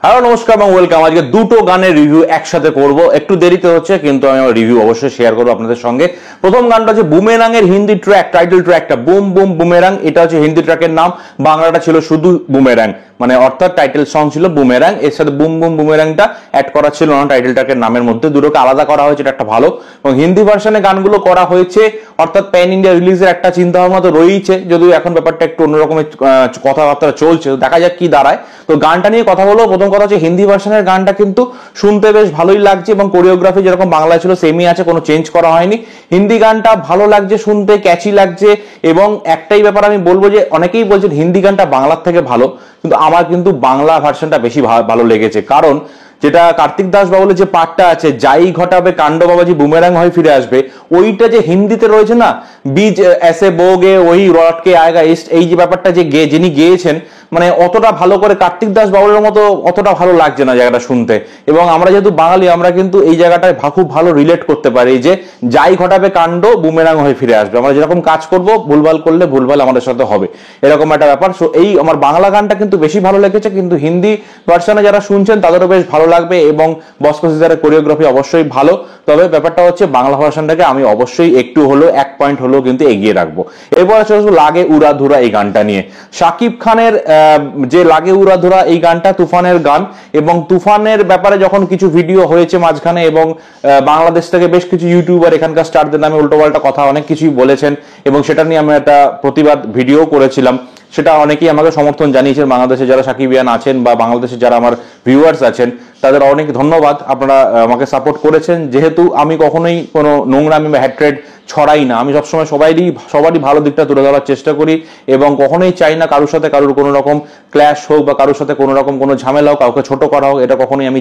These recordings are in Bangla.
হ্যালো নমস্কার এবং ওয়েলকাম। আজকে দুটো গানের রিভিউ একসাথে করব, একটু দেরিতে হচ্ছে কিন্তু আমি আমার রিভিউ অবশ্যই শেয়ার করবো আপনাদের সঙ্গে। প্রথম গানটা হচ্ছে বুমেরাং এর হিন্দি ট্র্যাক, টাইটেল ট্র্যাকটা বুম বুম বুমেরাং। এটা হচ্ছে হিন্দি ট্র্যাকের নাম, বাংলাটা ছিল শুধু বুমেরাং, মানে অর্থাৎ টাইটেল সং ছিল বুমেরাং, এর সাথে বুম বুম বুমেরাংটা অ্যাড করা ছিল না টাইটেল ট্র্যাকের নামের মধ্যে। দুটোকে আলাদা করা হয়েছে, এটা একটা ভালো। এবং হিন্দি ভার্সনে গানগুলো করা হয়েছে, অর্থাৎ প্যান ইন্ডিয়া রিলিজের একটা চিন্তা ভাবনা তো রয়েছে, যদিও এখন ব্যাপারটা একটু অন্যরকমের কথাবার্তা চলছে, দেখা যাক কি দাঁড়ায়। তো গানটা নিয়ে কথা বলবো। প্রথম কথা হচ্ছে হিন্দি ভার্সনের গানটা কিন্তু শুনতে বেশ ভালোই লাগছে এবং কোরিওগ্রাফি যেরকম বাংলায় ছিল সেমই আছে, কোনো চেঞ্জ করা হয়নি। হিন্দি গানটা ভালো লাগছে শুনতে, ক্যাচি লাগছে। এবং একটাই ব্যাপার আমি বলবো যে অনেকেই বলছেন হিন্দি গানটা বাংলার থেকে ভালো, কিন্তু আমার কিন্তু বাংলা ভার্সনটা বেশি ভালো লেগেছে। কারণ যেটা কার্তিক দাস বাবুলের যে পার্টটা আছে, যাই ঘটাবে কাণ্ড বাবাজি বুমেরাং হয়ে ফিরে আসবে, ওইটা যে হিন্দিতে রয়েছে না, বীজ এসে বোগে ওই রটকে আয়গা ইস্ট, এই যে ব্যাপারটা যে যিনি গেয়েছেন, মানে অতটা ভালো করে কার্তিক দাস বাবুলের মতো অতটা ভালো লাগছে না জায়গাটা শুনতে। এবং আমরা যেহেতু বাঙালি, আমরা কিন্তু এই জায়গাটায় খুব ভালো রিলেট করতে পারি যে যাই ঘটাবে কাণ্ড বুমেরাং হয়ে ফিরে আসবে। আমরা যেরকম কাজ করব, ভুলভাল করলে ভুলভাল আমাদের সাথে হবে, এরকম একটা ব্যাপার। সো এই আমার বাংলা গানটা কিন্তু বেশি ভালো লেগেছে, কিন্তু হিন্দি ভার্সনে যারা শুনছেন তাদেরও বেশ ভালো লাগবে। এবং বসকো সিজারের কোরিওগ্রাফি অবশ্যই ভালো, তবে ব্যাপারটা হচ্ছে বাংলা ভার্সনটাকে আমি অবশ্যই একটু হলো 1 পয়েন্ট হলেও কিন্তু এগিয়ে রাখবো। এরপর চলে লাগে উড়াধুরা এই গানটা নিয়ে। শাকিব খানের যে লাগে উড়াধুরা এই গানটা তুফানের গান, এবং তুফানের ব্যাপারে যখন কিছু ভিডিও হয়েছে মাঝখানে, এবং বাংলাদেশ থেকে বেশ কিছু ইউটিউবার এখানকার স্টারদের নামে উল্টোপাল্টা কথা অনেক কিছুই বলেছেন, এবং সেটা নিয়ে আমি একটা প্রতিবাদ ভিডিও করেছিলাম। সেটা অনেকেই আমাকে সমর্থন জানিয়েছেন, বাংলাদেশে যারা সাকিবিয়ান আছেন বা বাংলাদেশে যারা আমার ভিউয়ার্স আছেন তাদের অনেক ধন্যবাদ, আপনারা আমাকে সাপোর্ট করেছেন। যেহেতু আমি কখনোই কোনো নোংরামি বা হ্যাট্রেড ছড়াই না, আমি সবসময় সবারই ভালো দিকটা তুলে ধরার চেষ্টা করি, এবং কখনোই চাই না কারোর সাথে কারোর কোনো রকম ক্ল্যাশ হোক বা কারোর সাথে কোনো রকম কোনো ঝামেলা হোক, কাউকে ছোট করা হোক, এটা কখনোই আমি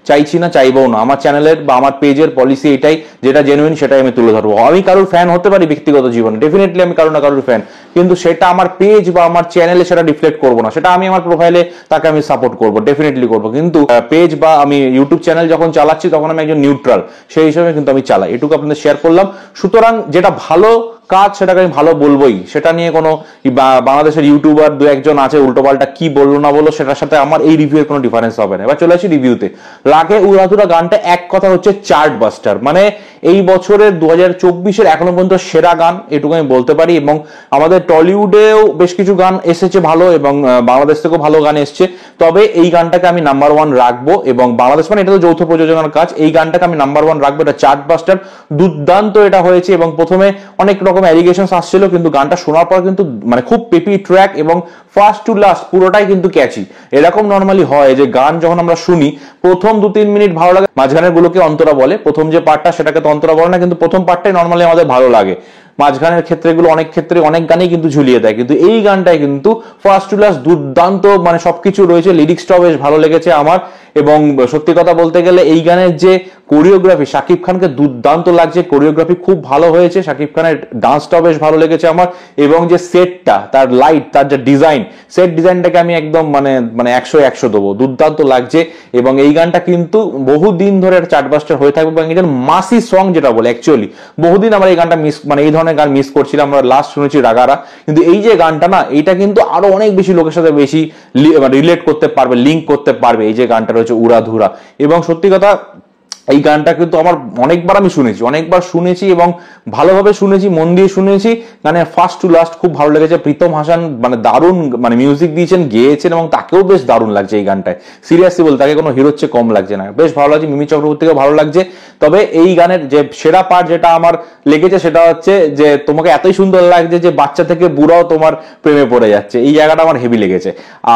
চাইছি না, চাইবও না। আমার চ্যানেলের বা আমার পেজের পলিসি এটাই, যেটা জেনুইন সেটাই আমি তুলে ধরবো। আমি কারোর ফ্যান হতে পারি ব্যক্তিগত জীবনে, ডেফিনেটলি আমি কারোর না কারোর ফ্যান, কিন্তু সেটা আমার পেজ বা আমার চ্যানেলে সেটা রিফ্লেক্ট করবো না। সেটা আমি আমার প্রোফাইলে তাকে আমি সাপোর্ট করবো, ডেফিনেটলি করবো, কিন্তু পেজ বা আমি ইউটিউব চ্যানেল যখন চালাচ্ছি তখন আমি একজন নিউট্রাল, সেই হিসেবে কিন্তু আমি চালাই। এটুকু আপনাদের শেয়ার করলাম। সুতরাং যেটা ভালো কাজ সেটাকে আমি ভালো বলবোই, সেটা নিয়ে কোনো বাংলাদেশের ইউটিউবার দু একজন আছে উল্টোপাল্টা কি বললো না বললো সেটার সাথে আমার এই রিভিউ এর কোনো ডিফারেন্স হবে না। এবার চলে আসি রিভিউতে। লাগে উড়াধুরা গানটা এক কথা হচ্ছে চার্ট বাস্টার, মানে এই বছরের 2024-এর এখনো পর্যন্ত সেরা গান, এটুকু আমি বলতে পারি। এবং আমাদের টলিউডেও বেশ কিছু গান এসেছে ভালো, এবং বাংলাদেশ থেকেও ভালো গান এসছে, তবে এই গানটাকে আমি নাম্বার 1 রাখবো। এবং বাংলাদেশ মানে এটা তো যৌথ প্রযোজনার কাজ, এই গানটাকে আমি নাম্বার 1 রাখবো। এটা চার্ট বাস্টার, দুর্দান্ত এটা হয়েছে। এবং প্রথমে অনেক রকম অ্যালিগেশনস আসছিল, কিন্তু গানটা শোনার পর কিন্তু মানে খুব পেপি ট্র্যাক, এবং ফার্স্ট টু লাস্ট পুরোটাই কিন্তু ক্যাচি। এরকম নর্মালি হয় যে গান যখন আমরা শুনি প্রথম 2-3 মিনিট ভালো লাগে, মাঝখানের গুলোকে অন্তরা বলে, প্রথম যে পার্টটা সেটাকে তো অন্তরা বলে না, কিন্তু প্রথম পার্টটাই নর্মালি আমাদের ভালো লাগে। মাঝখানের ক্ষেত্রে গুলো অনেক ক্ষেত্রে অনেক গানেই কিন্তু ঝুলিয়ে দেয়, কিন্তু এই গানটায় কিন্তু ফার্স্ট টু লাস্ট দুর্দান্ত, মানে সবকিছু রয়েছে। লিরিক্সটাও বেশ ভালো লেগেছে আমার। এবং সত্যি কথা বলতে গেলে এই গানের যে কোরিওগ্রাফি, শাকিব খানকে দুর্দান্ত লাগছে, কোরিওগ্রাফি খুব ভালো হয়েছে। শাকিব খানের ডান্সটাও বেশ ভালো লেগেছে আমার। এবং যে সেটটা, তার লাইট, তার যে ডিজাইন, সেট ডিজাইনটাকে আমি একদম মানে 100 দেবো, দুর্দান্ত লাগছে। এবং এই গানটা কিন্তু বহুদিন ধরে চার্টবাস্টার হয়ে থাকবে, এবং এটা মাসি সং যেটা বলে, অ্যাকচুয়ালি বহুদিন আমরা এই গানটা মানে এই ধরনের গান মিস করছিলাম। আমরা লাস্ট শুনেছি রাগারা, কিন্তু এই যে গানটা না, এইটা কিন্তু আরো অনেক বেশি লোকের সাথে বেশি রিলেট করতে পারবে, লিঙ্ক করতে পারবে এই যে গানটা রয়েছে উড়াধুরা। এবং সত্যি কথা এই গানটা কিন্তু আমার অনেকবার শুনেছি এবং ভালোভাবে শুনেছি, মন দিয়ে শুনেছি। গানের ফার্স্ট টু লাস্ট খুব ভালো লেগেছে। প্রীতম হাসান মানে দারুণ মানে মিউজিক দিয়েছেন, গেয়েছেন, এবং তাকেও বেশ দারুণ লাগছে এই গানটায়। সিরিয়াসলি বল, তাকে কোনো হিরোর চেয়ে কম লাগছে না, বেশ ভালো লাগছে। মিমি চক্রবর্তীকেও ভালো লাগছে। তবে এই গানের যে সেরা পার্ট যেটা আমার লেগেছে সেটা হচ্ছে যে তোমাকে এতই সুন্দর লাগছে যে বাচ্চা থেকে বুড়াও তোমার প্রেমে পড়ে যাচ্ছে, এই জায়গাটা আমার হেভি লেগেছে।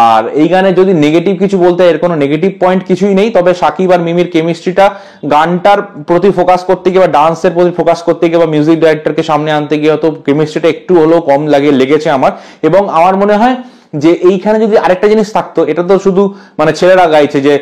আর এই গানে যদি নেগেটিভ কিছু বলতে, এর কোনো নেগেটিভ পয়েন্ট কিছুই নেই, তবে সাকিব আর মিমির কেমিস্ট্রিটা গানটার প্রতি ফোকাস করতে গিয়ে বা ডান্সের প্রতি ফোকাস করতে গিয়ে বা মিউজিক ডাইরেক্টরকে সামনে আনতে গিয়ে হয়তো কেমিস্ট্রিটা একটু হলেও কম লেগেছে আমার। এবং আমার মনে হয় যে এইখানে যদি আরেকটা জিনিস থাকতো, এটা তো শুধু মানে ছেলেরা গাইছে যে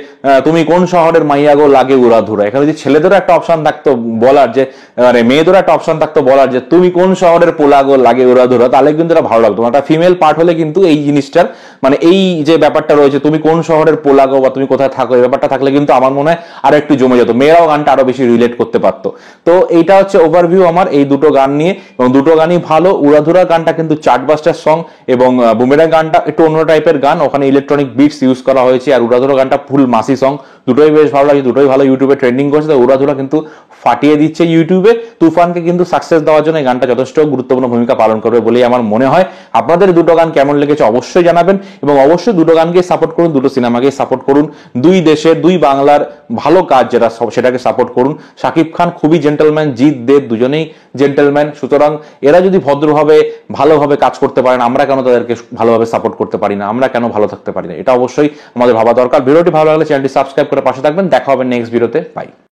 তুমি কোন শহরের মাইয়া গো লাগে উড়াধুরা, এখানে যদি ছেলেদেরও একটা অপশন থাকতো বলার যে, মানে মেয়েদেরও একটা অপশন থাকতো বলার যে তুমি কোন শহরের পোলা গো লাগে উড়াধুরা, তাহলে কিন্তু এটা ভালো লাগতো। একটা ফিমেল পার্ট হলে কিন্তু এই জিনিসটার মানে এই যে ব্যাপারটা রয়েছে, তুমি কোন শহরের পোলা গো বা তুমি কোথায় থাকো, এই ব্যাপারটা থাকলে কিন্তু আমার মনে হয় আরো একটু জমে যেত, মেয়েরাও গানটা আরো বেশি রিলেট করতে পারতো। তো এইটা হচ্ছে ওভারভিউ আমার এই দুটো গান নিয়ে, এবং দুটো গানই ভালো। উড়াধুরা গানটা কিন্তু চার্টবাস্টার সং, এবং বুমেরাং গানটা একটু অন্য টাইপের গান, ওখানে ইলেকট্রনিক বিটস ইউজ করা হয়েছে। আর উড়াধুরা গানটা ফুল মাসি সং, দুটোই বেশ ভালো লাগে, দুটোই ভালো ইউটিউবে ট্রেন্ডিং করছে। তো উড়াধুরা কিন্তু ফাটিয়ে দিচ্ছে ইউটিউবে। তুফানকে কিন্তু সাকসেস দেওয়ার জন্য এই গানটা যথেষ্ট গুরুত্বপূর্ণ ভূমিকা পালন করবে বলেই আমার মনে হয়। আপনাদের দুটো গান কেমন লেগেছে অবশ্যই জানাবেন, এবং অবশ্যই দুটো গানকে সাপোর্ট করুন, দুটো সিনেমাকে সাপোর্ট করুন। দুই দেশের, দুই বাংলার ভালো কাজ যেটা সেটাকে সাপোর্ট করুন। শাকিব খান খুবই জেন্টলম্যান, জিৎ দেব দুজনেই জেন্টলম্যান, সুতরাং এরা যদি ভদ্রভাবে ভালোভাবে কাজ করতে পারেন, আমরা কেন তাদেরকে ভালোভাবে সাপোর্ট করতে পারি না, আমরা কেন ভালো থাকতে পারি না, এটা অবশ্যই আমাদের ভাবা দরকার। ভিডিওটি ভালো লাগলে চ্যানেলটি সাবস্ক্রাইব করে পাশে থাকবেন। দেখা হবে নেক্সট ভিডিওতে, বাই।